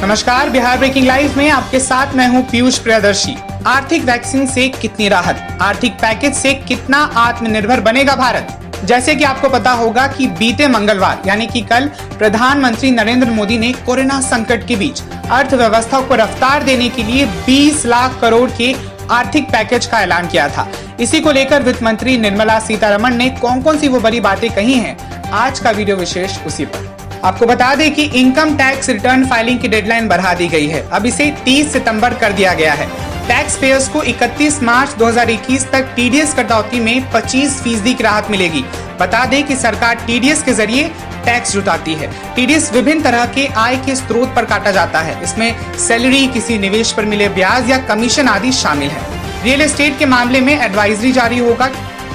नमस्कार, Bihar breaking live में आपके साथ मैं हूं पीयूष प्रियदर्शी। आर्थिक वैक्सीन से कितनी राहत, आर्थिक पैकेज से कितना आत्मनिर्भर बनेगा भारत। जैसे कि आपको पता होगा कि बीते मंगलवार यानी कि कल प्रधानमंत्री नरेंद्र मोदी ने कोरोना संकट के बीच अर्थव्यवस्था को रफ्तार देने के लिए 20 लाख करोड़ के आर्थिक पैकेज का ऐलान किया था। इसी को लेकर वित्त मंत्री निर्मला सीतारमण ने कौन सी वो बड़ी बातें कही हैं, आज का वीडियो विशेष उसी पर। आपको बता दें कि इनकम टैक्स रिटर्न फाइलिंग की डेडलाइन बढ़ा दी गई है। अब इसे 30 सितंबर कर दिया गया है। टैक्स पेयर्स को 31 मार्च 2021 तक टीडीएस कटौती में 25% की राहत मिलेगी। बता दें कि सरकार टीडीएस के जरिए टैक्स जुटाती है। टीडीएस विभिन्न तरह के आय के स्रोत पर काटा जाता है। इसमें सैलरी, किसी निवेश पर मिले ब्याज या कमीशन आदि शामिल है। रियल एस्टेट के मामले में एडवाइजरी जारी होगा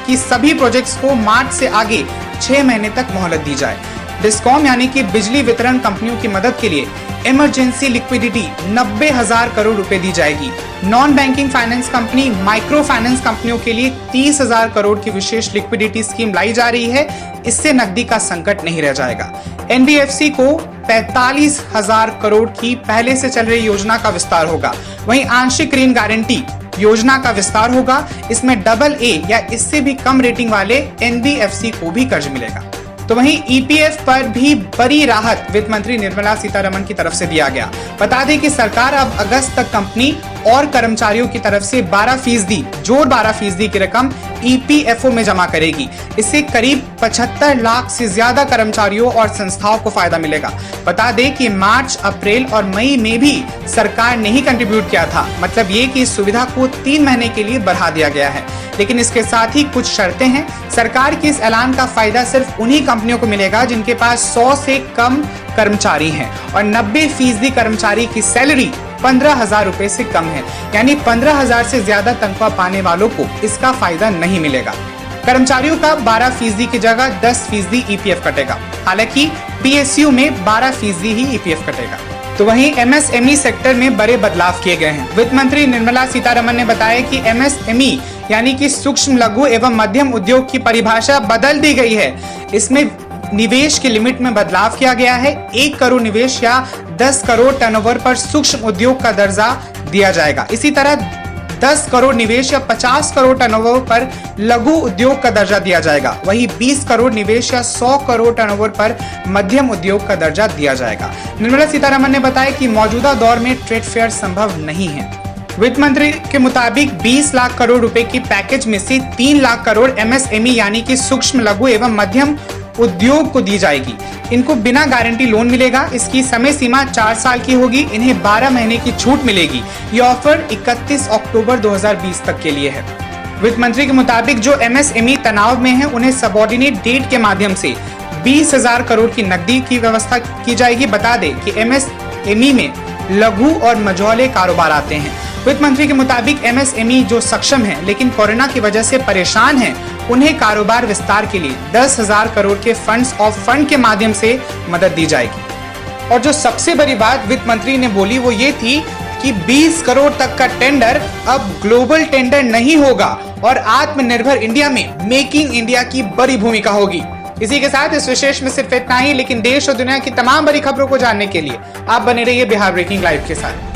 कि सभी प्रोजेक्ट्स को मार्च से आगे 6 महीने तक मोहलत दी जाए। डिस्कॉम यानी कि बिजली वितरण कंपनियों की मदद के लिए इमरजेंसी लिक्विडिटी 90,000 करोड़ रुपए दी जाएगी। Non banking finance company, micro finance कंपनियों के लिए 30,000 करोड़ की विशेष लिक्विडिटी स्कीम लाई जा रही है। इससे नकदी का संकट नहीं रह जाएगा। एनबीएफसी को 45,000 करोड़ की पहले से चल रही योजना का विस्तार होगा। वहीं आंशिक ऋण गारंटी योजना का विस्तार होगा। इसमें AA या इससे भी कम रेटिंग वाले एनबीएफसी को भी कर्ज मिलेगा। तो वहीं ईपीएफ पर भी बड़ी राहत वित्त मंत्री निर्मला सीतारमण की तरफ से दिया गया। बता दें कि सरकार अब अगस्त तक कंपनी और कर्मचारियों की तरफ से 12% की रकम ईपीएफओ में जमा करेगी। इससे करीब 75 लाख से ज्यादा कर्मचारियों और संस्थाओं को फायदा मिलेगा। बता दें कि मार्च, अप्रैल और मई में भी सरकार ने ही कंट्रीब्यूट किया था। मतलब ये कि इस सुविधा को 3 महीने के लिए बढ़ा दिया गया है, लेकिन इसके साथ ही कुछ शर्तें हैं। सरकार के इस ऐलान का फायदा सिर्फ उन्हीं कंपनियों को मिलेगा जिनके पास 100 से कम कर्मचारी हैं और 90% कर्मचारी की सैलरी 15,000 रुपए से कम है। यानी 15,000 से ज्यादा तनख्वाह पाने वालों को इसका फायदा नहीं मिलेगा। कर्मचारियों का 12% की जगह 10% ईपीएफ कटेगा। हालांकि पीएसयू में 12% ही ईपीएफ कटेगा। तो वहीं एमएसएमई सेक्टर में बड़े बदलाव किए गए हैं। वित्त मंत्री निर्मला सीतारमण ने बताया कि एमएसएमई यानी कि सूक्ष्म, लघु एवं मध्यम उद्योग की परिभाषा बदल दी गई है। इसमें निवेश की लिमिट में बदलाव किया गया है। 1 करोड़ निवेश या 10 करोड़ टर्नओवर पर सूक्ष्म उद्योग का दर्जा दिया जाएगा। इसी तरह 10 करोड़ निवेश या 50 करोड़ टर्नओवर पर लघु उद्योग का दर्जा दिया जाएगा। वहीं 20 करोड़ निवेश या 100 करोड़ टर्नओवर पर मध्यम उद्योग का दर्जा दिया जाएगा। निर्मला सीतारमण ने बताया कि मौजूदा दौर में ट्रेड फेयर संभव नहीं है। वित्त मंत्री के मुताबिक 20 लाख करोड़ रुपए की पैकेज में से 3 लाख करोड़ एमएसएमई यानी कि सूक्ष्म, लघु एवं मध्यम उद्योग को दी जाएगी। इनको बिना गारंटी लोन मिलेगा। इसकी समय सीमा 4 साल की होगी। इन्हें 12 महीने की छूट मिलेगी। ये ऑफर 31 अक्टूबर 2020 तक के लिए है। वित्त मंत्री के मुताबिक जो एमएसएमई तनाव में है उन्हें सबऑर्डिनेट डेट के माध्यम से 20,000 करोड़ की नकदी की व्यवस्था की जाएगी। बता दें कि एमएसएमई में लघु और मझौले कारोबार आते हैं। वित्त मंत्री के मुताबिक एमएसएमई जो सक्षम है लेकिन कोरोना की वजह से परेशान हैं, उन्हें कारोबार विस्तार के लिए 10,000 करोड़ के फंड्स ऑफ फंड के माध्यम से मदद दी जाएगी। और जो सबसे बड़ी बात वित्त मंत्री ने बोली वो ये थी कि 20 करोड़ तक का टेंडर अब ग्लोबल टेंडर नहीं होगा और आत्मनिर्भर इंडिया में मेकिंग इंडिया की बड़ी भूमिका होगी। इसी के साथ इस विशेष में सिर्फ इतना ही, लेकिन देश और दुनिया की तमाम बड़ी खबरों को जानने के लिए आप बने रहिए बिहार ब्रेकिंग लाइव के साथ।